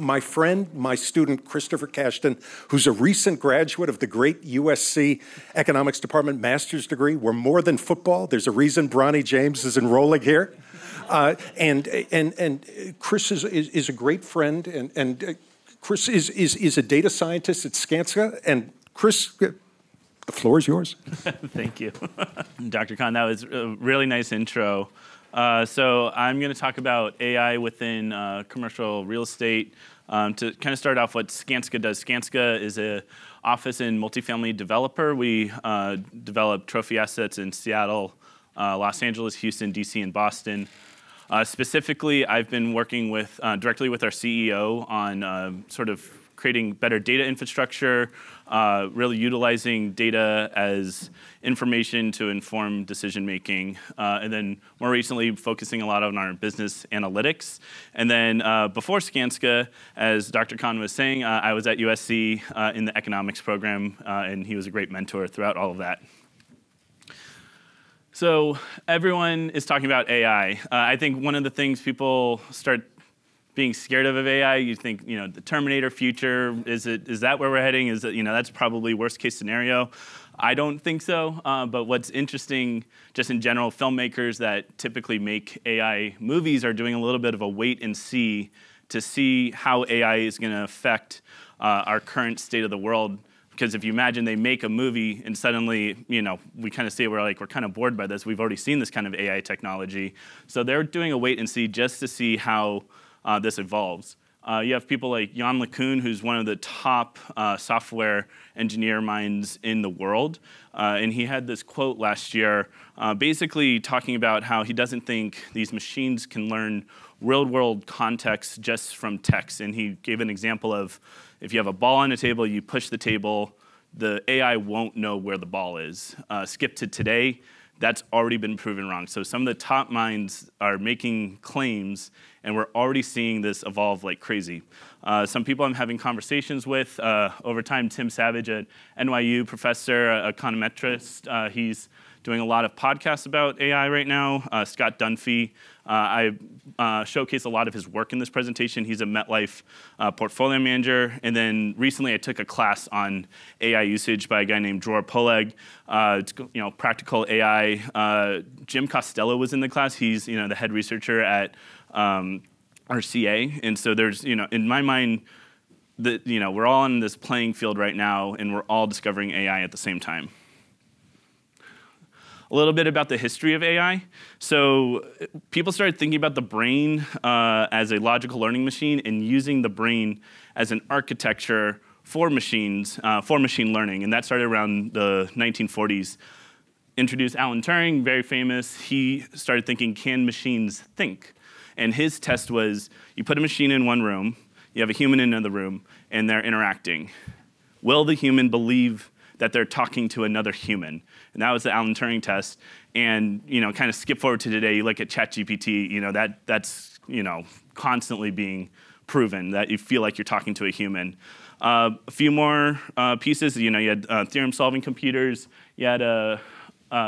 my friend, my student, Christopher Cashdan, who's a recent graduate of the great USC Economics Department master's degree. We're more than football. There's a reason Bronny James is enrolling here. And Chris is a great friend, and Chris is a data scientist at Skanska. And Chris, the floor is yours. Thank you. Dr. Khan, that was a really nice intro. So I'm going to talk about AI within commercial real estate. To kind of start off what Skanska does. Skanska is an office and multifamily developer. We develop trophy assets in Seattle, Los Angeles, Houston, DC, and Boston. Specifically, I've been working with directly with our CEO on sort of creating better data infrastructure, really utilizing data as information to inform decision making, and then more recently focusing a lot on our business analytics. And then before Skanska, as Dr. Khan was saying, I was at USC in the economics program, and he was a great mentor throughout all of that. So everyone is talking about AI. I think one of the things people start being scared of AI, you think, the Terminator future, is that where we're heading? Is it, that's probably worst case scenario. I don't think so, but what's interesting, just in general, filmmakers that typically make AI movies are doing a little bit of a wait and see to see how AI is going to affect our current state of the world. Because if you imagine they make a movie and suddenly, we kind of say we're kind of bored by this. We've already seen this kind of AI technology. So they're doing a wait and see just to see how this evolves. You have people like Yann LeCun, who's one of the top software engineer minds in the world. And he had this quote last year basically talking about how he doesn't think these machines can learn real-world context just from text. And he gave an example of if you have a ball on a table, you push the table, the AI won't know where the ball is. Skip to today, that's already been proven wrong. So some of the top minds are making claims, and we're already seeing this evolve like crazy. Some people I'm having conversations with over time, Tim Savage, an NYU professor, econometrist, he's doing a lot of podcasts about AI right now. Scott Dunphy, I showcase a lot of his work in this presentation. He's a MetLife portfolio manager. And then recently I took a class on AI usage by a guy named Dror Poleg. It's practical AI. Jim Costello was in the class. He's the head researcher at RCA. And so there's, in my mind, we're all on this playing field right now, and we're all discovering AI at the same time. A little bit about the history of AI. So people started thinking about the brain as a logical learning machine and using the brain as an architecture for machines, for machine learning. And that started around the 1940s. Introduced Alan Turing, very famous. He started thinking, can machines think? And his test was, you put a machine in one room, you have a human in another room, and they're interacting. Will the human believe that they're talking to another human? And that was the Alan Turing test. And kind of skip forward to today, you look at ChatGPT, that's constantly being proven that you feel like you're talking to a human. A few more pieces, you had theorem solving computers, you had a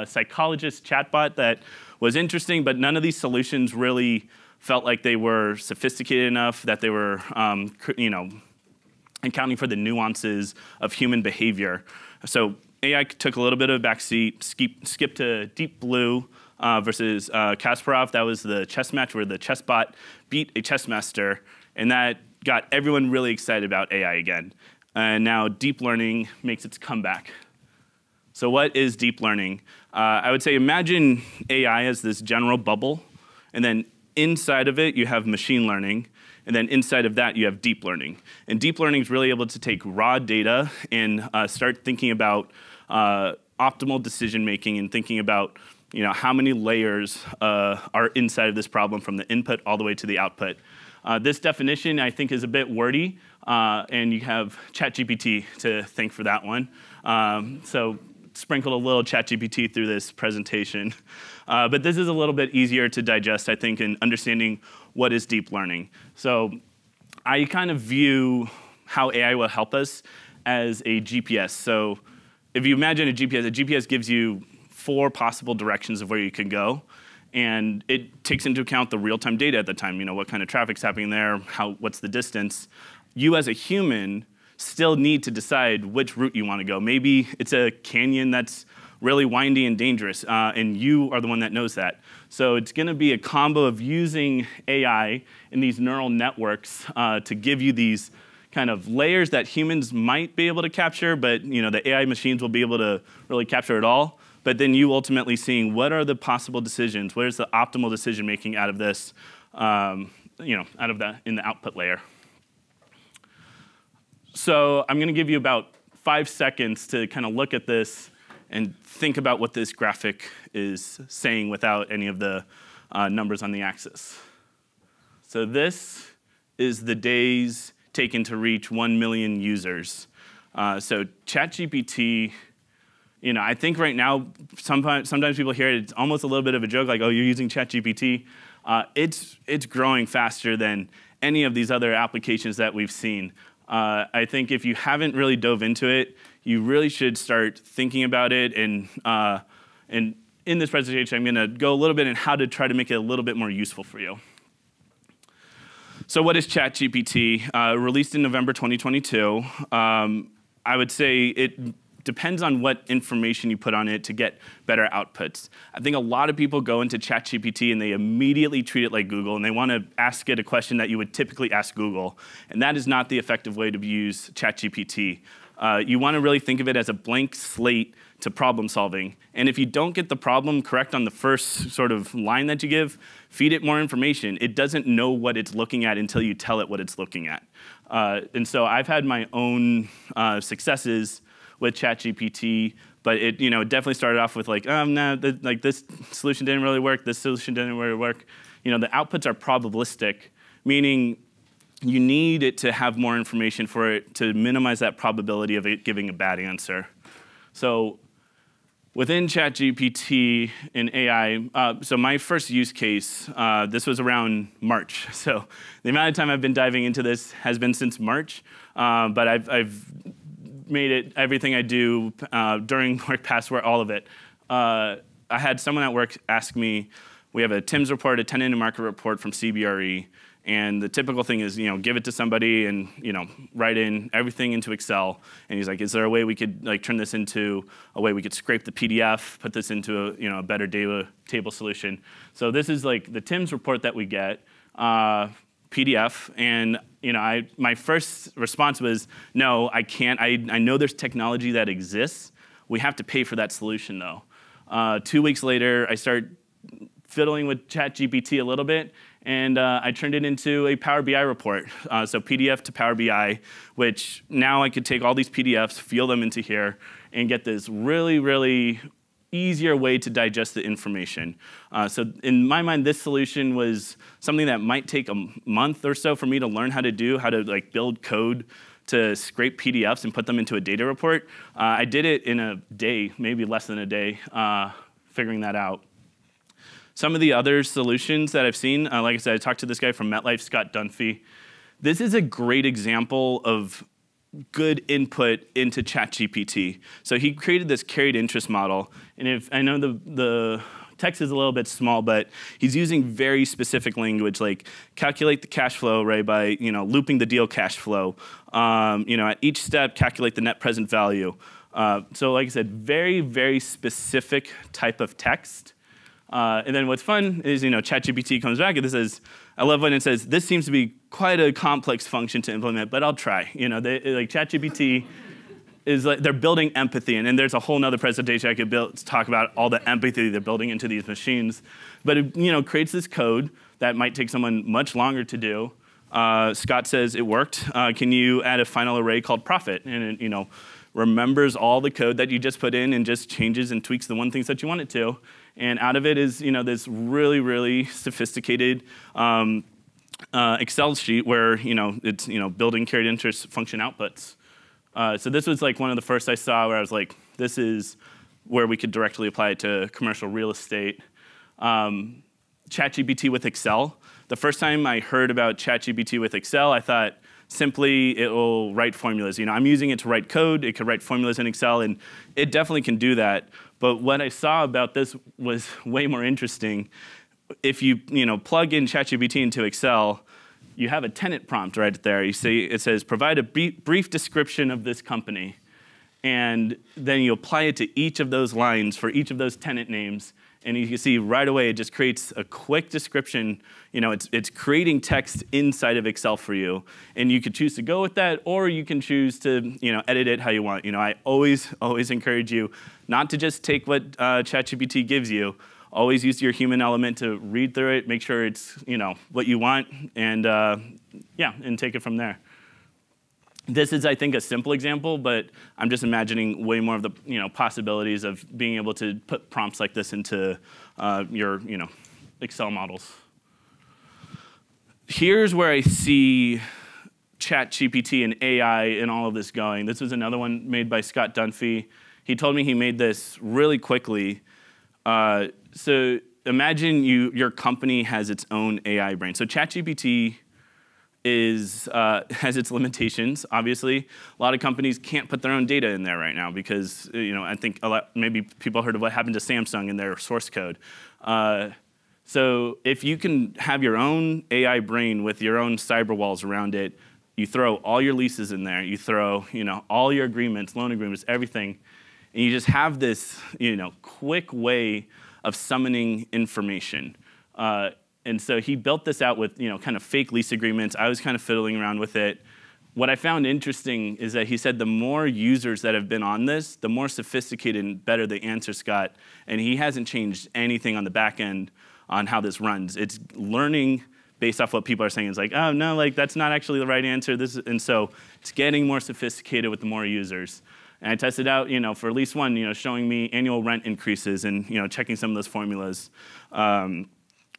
psychologist chatbot that was interesting, but none of these solutions really felt like they were sophisticated enough, that they were accounting for the nuances of human behavior. So AI took a little bit of a backseat, skipped to Deep Blue versus Kasparov. That was the chess match where the chess bot beat a chess master, and that got everyone really excited about AI again. And now deep learning makes its comeback. So what is deep learning? I would say imagine AI as this general bubble, and then inside of it you have machine learning, and then inside of that you have deep learning. And deep learning is really able to take raw data and start thinking about optimal decision making and thinking about how many layers are inside of this problem from the input all the way to the output. This definition I think is a bit wordy, and you have ChatGPT to thank for that one. So sprinkled a little ChatGPT through this presentation. But this is a little bit easier to digest, I think, in understanding what is deep learning. So I kind of view how AI will help us as a GPS. So if you imagine a GPS gives you 4 possible directions of where you can go. and it takes into account the real-time data at the time, what kind of traffic's happening there, what's the distance. You as a human still need to decide which route you want to go. Maybe it's a canyon that's really windy and dangerous, and you are the one that knows that. So it's going to be a combo of using AI and these neural networks to give you these kind of layers that humans might be able to capture, but the AI machines will be able to really capture it all. But then you ultimately seeing what are the possible decisions, where's the optimal decision making out of this, out of in the output layer. So I'm going to give you about 5 seconds to kind of look at this and think about what this graphic is saying without any of the numbers on the axis. So this is the days taken to reach 1 million users. So ChatGPT, I think right now, sometimes people hear it, it's almost a little bit of a joke, like, oh, you're using ChatGPT. It's growing faster than any of these other applications that we've seen. I think if you haven't really dove into it, you really should start thinking about it. And in this presentation, I'm going to go a little bit in how to try to make it a little bit more useful for you. So what is ChatGPT? Released in November 2022. I would say it depends on what information you put on it to get better outputs. I think a lot of people go into ChatGPT and they immediately treat it like Google, and they want to ask it a question that you would typically ask Google. And that is not the effective way to use ChatGPT. You want to really think of it as a blank slate to problem solving. And if you don't get the problem correct on the first sort of line that you give, feed it more information. It doesn't know what it's looking at until you tell it what it's looking at. And so I've had my own successes with ChatGPT, but it definitely started off with like, no, this solution didn't really work, this solution didn't really work. The outputs are probabilistic, meaning you need it to have more information for it to minimize that probability of it giving a bad answer. So within ChatGPT and AI, so my first use case, this was around March. So the amount of time I've been diving into this has been since March, but I've made it everything I do during work, past work, all of it. I had someone at work ask me, we have a TIMS report, a tenant and market report from CBRE, and the typical thing is, give it to somebody and, write in everything into Excel. And he's like, is there a way we could turn this into a way we could scrape the PDF, put this into a better data table solution? So this is like the TIMS report that we get, PDF, and my first response was, no, I can't. I know there's technology that exists. We have to pay for that solution, though. 2 weeks later, I start fiddling with ChatGPT a little bit, and I turned it into a Power BI report. So PDF to Power BI, which now I could take all these PDFs, fill them into here, and get this really, really easier way to digest the information. So in my mind, this solution was something that might take a month or so for me to learn how to do, how to build code to scrape PDFs and put them into a data report. I did it in a day, maybe less than a day, figuring that out. Some of the other solutions that I've seen, like I said, I talked to this guy from MetLife, Scott Dunphy. This is a great example of good input into ChatGPT. So he created this carried interest model. And if I know the text is a little bit small, but he's using very specific language, like calculate the cash flow, right, by looping the deal cash flow. At each step, calculate the net present value. So like I said, very, very specific type of text. And then what's fun is, ChatGPT comes back and this says, I love when it says, this seems to be quite a complex function to implement, but I'll try. ChatGPT is they're building empathy, and there's a whole nother presentation I could talk about all the empathy they're building into these machines. But it creates this code that might take someone much longer to do. Scott says it worked. Can you add a final array called profit? And it, remembers all the code that you just put in and just changes and tweaks the one things that you want it to. And out of it is, this really, really sophisticated Excel sheet where, it's, building carried interest function outputs. So this was one of the first I saw where I was like, this is where we could directly apply it to commercial real estate. ChatGPT with Excel. The first time I heard about ChatGPT with Excel, I thought, simply, it will write formulas. I'm using it to write code. It could write formulas in Excel, and it definitely can do that. But what I saw about this was way more interesting. if you plug in ChatGPT into Excel, you have a tenant prompt right there. You see, it says, provide a brief description of this company. And then you apply it to each of those lines for each of those tenant names. And you can see right away, it just creates a quick description. It's creating text inside of Excel for you. And you could choose to go with that, or you can choose to edit it how you want. I always encourage you not to just take what ChatGPT gives you. Always use your human element to read through it, make sure it's what you want, and and take it from there. This is, I think, a simple example, but I'm just imagining way more of the possibilities of being able to put prompts like this into your Excel models. Here's where I see ChatGPT and AI and all of this going. This was another one made by Scott Dunphy. He told me he made this really quickly. So imagine your company has its own AI brain. So ChatGPT has its limitations, obviously. A lot of companies can't put their own data in there right now because, I think maybe people heard of what happened to Samsung in their source code. So if you can have your own AI brain with your own cyber walls around it, you throw all your leases in there, you throw, all your agreements, loan agreements, everything, and you just have this, quick way of summoning information. And so he built this out with kind of fake lease agreements. I was kind of fiddling around with it. What I found interesting is that he said the more users that have been on this, the more sophisticated and better the answers got. And he hasn't changed anything on the back end on how this runs. It's learning based off what people are saying. It's like, oh no, that's not actually the right answer. And so it's getting more sophisticated with the more users. And I tested out, for at least one, showing me annual rent increases and checking some of those formulas.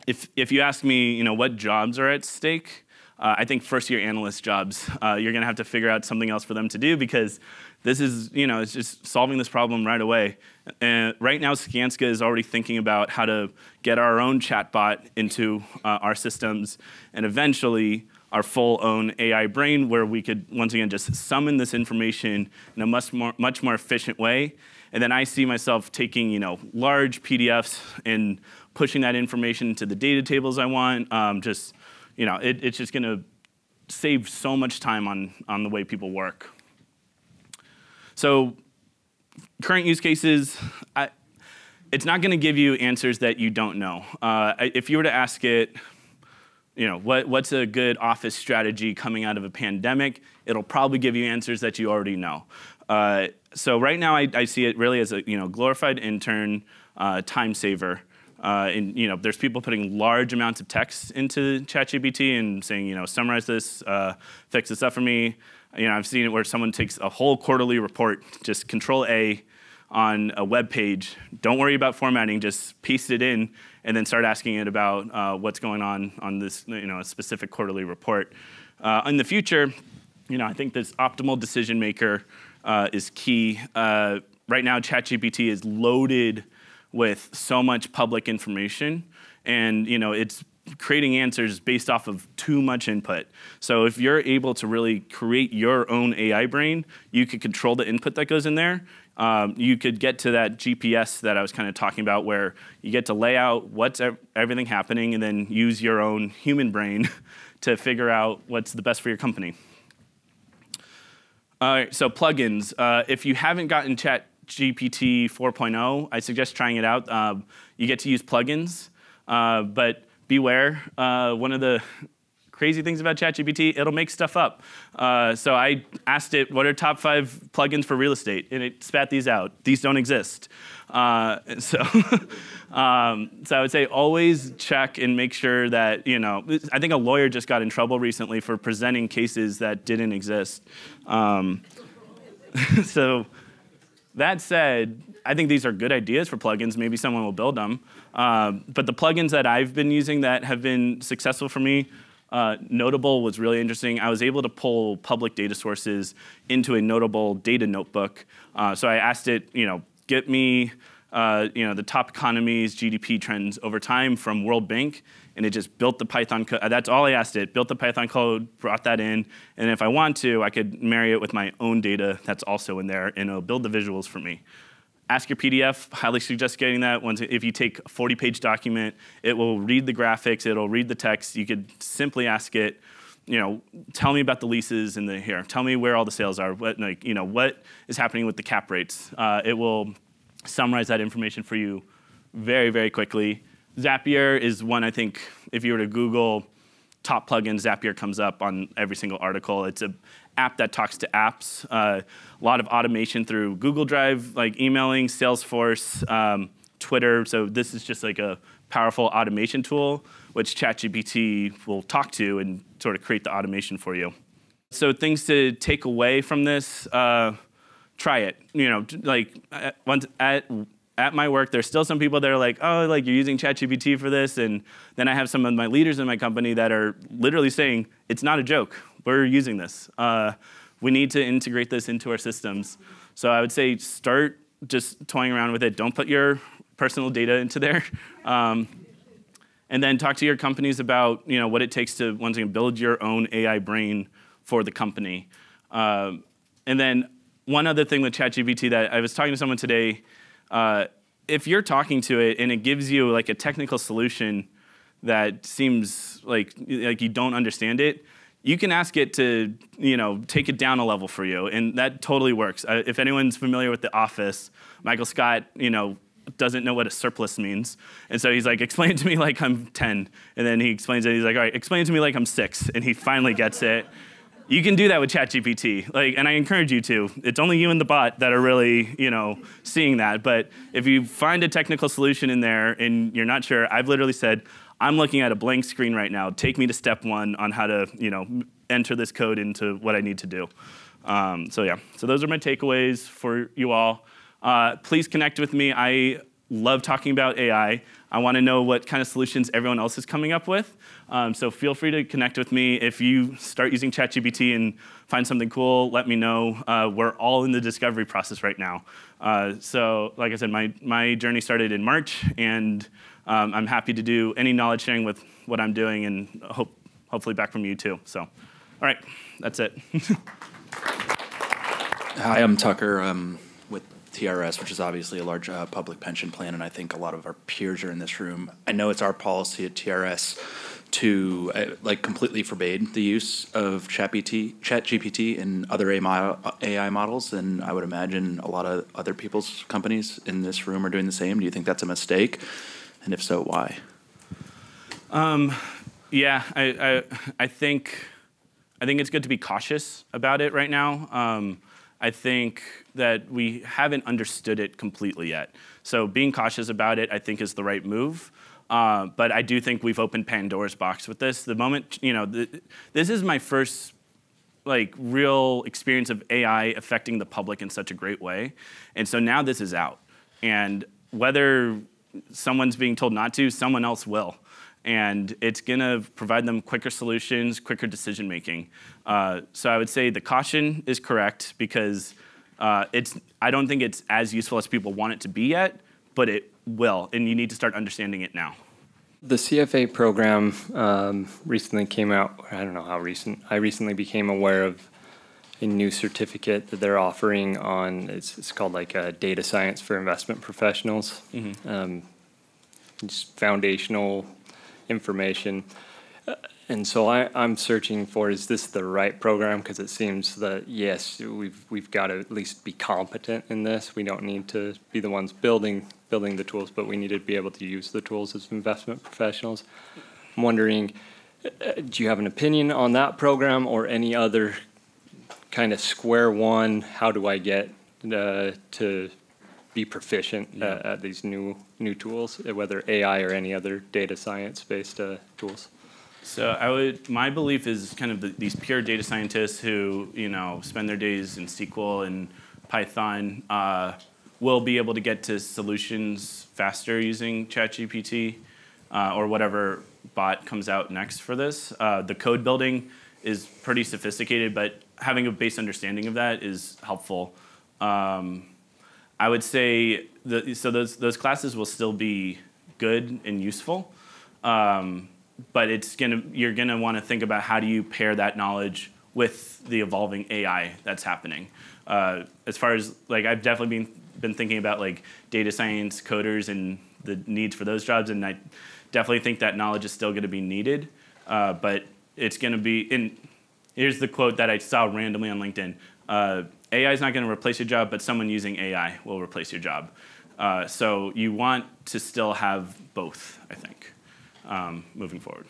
If you ask me, what jobs are at stake, I think first-year analyst jobs. You're going to have to figure out something else for them to do because this is, it's just solving this problem right away. And right now, Skanska is already thinking about how to get our own chatbot into our systems, and eventually our full own AI brain, where we could once again just summon this information in a much more efficient way. And then I see myself taking, large PDFs and pushing that information into the data tables I want. It's just going to save so much time on the way people work. So current use cases, it's not going to give you answers that you don't know. If you were to ask it, what's a good office strategy coming out of a pandemic, it'll probably give you answers that you already know. So right now, I see it really as a glorified intern time saver. And there's people putting large amounts of text into ChatGPT and saying, summarize this, fix this up for me. I've seen it where someone takes a whole quarterly report, just Control-A on a web page. Don't worry about formatting, just paste it in, and then start asking it about what's going on this, a specific quarterly report. In the future, I think this optimal decision maker is key. Right now, ChatGPT is loaded with so much public information, and it's creating answers based off of too much input. So if you're able to really create your own AI brain, you could control the input that goes in there. You could get to that GPS that I was kind of talking about, where you get to lay out what's everything happening and then use your own human brain to figure out what's the best for your company. All right, so plugins. If you haven't gotten ChatGPT 4.0, I suggest trying it out. You get to use plugins, but beware. One of the crazy things about ChatGPT, it'll make stuff up. So I asked it, what are top 5 plugins for real estate? And it spat these out. These don't exist. So I would say always check and make sure that, I think a lawyer just got in trouble recently for presenting cases that didn't exist. So that said, I think these are good ideas for plugins. Maybe someone will build them. But the plugins that I've been using that have been successful for me, Notable was really interesting. I was able to pull public data sources into a Notable data notebook. So I asked it, get me the top economies, GDP trends over time from World Bank, and it just built the Python code. That's all I asked it. Built the Python code, brought that in, and if I want to, I could marry it with my own data that's also in there, and it'll build the visuals for me. ask your PDF. Highly suggest getting that. If you take a 40-page document, it will read the graphics. It'll read the text. You could simply ask it, tell me about the leases in the here. Tell me where all the sales are. What is happening with the cap rates? It will summarize that information for you very, very quickly. Zapier is one, I think, if you were to Google top plugin, Zapier comes up on every single article. It's an app that talks to apps. A lot of automation through Google Drive, like emailing, Salesforce, Twitter. So this is just like a powerful automation tool, which ChatGPT will talk to and sort of create the automation for you. So things to take away from this, try it. At my work, there's still some people that are like, oh, like you're using ChatGPT for this. And then I have some of my leaders in my company that are literally saying, it's not a joke. We're using this. We need to integrate this into our systems. So I would say start just toying around with it. Don't put your personal data into there. And then talk to your companies about what it takes to, once again, build your own AI brain for the company. And then one other thing with ChatGPT that I was talking to someone today, if you're talking to it and it gives you like a technical solution that seems like you don't understand it, you can ask it to take it down a level for you, and that totally works. If anyone's familiar with The Office, Michael Scott, doesn't know what a surplus means, and so he's like, explain it to me like I'm 10, and then he explains it. He's like, all right, explain it to me like I'm 6, and he finally gets it. You can do that with ChatGPT, and I encourage you to. It's only you and the bot that are really, seeing that. But if you find a technical solution in there and you're not sure, I've literally said, I'm looking at a blank screen right now. Take me to step 1 on how to, enter this code into what I need to do. So those are my takeaways for you all. Please connect with me. I love talking about AI. I want to know what kind of solutions everyone else is coming up with. So feel free to connect with me. If you start using ChatGPT and find something cool, let me know. We're all in the discovery process right now. So like I said, my journey started in March, and I'm happy to do any knowledge sharing with what I'm doing, and hopefully back from you too. So, all right, that's it. Hi, I'm Tucker with TRS, which is obviously a large public pension plan, and I think a lot of our peers are in this room. I know it's our policy at TRS to completely forbade the use of ChatGPT and other AI models, and I would imagine a lot of other people's companies in this room are doing the same. Do you think that's a mistake? And if so, why? Yeah, I think it's good to be cautious about it right now. I think that we haven't understood it completely yet. So being cautious about it, I think, is the right move. But I do think we've opened Pandora's box with this. The moment, this is my first real experience of AI affecting the public in such a great way. And so now this is out. And whether someone's being told not to, someone else will. And it's gonna provide them quicker solutions, quicker decision making. So I would say the caution is correct, because I don't think it's as useful as people want it to be yet, but it will, and you need to start understanding it now. The CFA program recently came out. I don't know how recent. I recently became aware of a new certificate that they're offering on, it's called data science for investment professionals. Mm-hmm. Just foundational information. And so I'm searching for, is this the right program? Because it seems that, yes, we've got to at least be competent in this. We don't need to be the ones building the tools, but we need to be able to use the tools as investment professionals. I'm wondering, do you have an opinion on that program or any other kind of square one? How do I get to be proficient at these new tools, whether AI or any other data science-based tools? So my belief is kind of these pure data scientists who spend their days in SQL and Python will be able to get to solutions faster using ChatGPT or whatever bot comes out next for this. The code building is pretty sophisticated, but having a base understanding of that is helpful. I would say those classes will still be good and useful. But you're gonna want to think about how do you pair that knowledge with the evolving AI that's happening. As far as I've definitely been been thinking about like data science coders and the needs for those jobs, and I definitely think that knowledge is still going to be needed, but it's going to be, here's the quote that I saw randomly on LinkedIn. AI is not going to replace your job, but someone using AI will replace your job. So you want to still have both, I think, moving forward.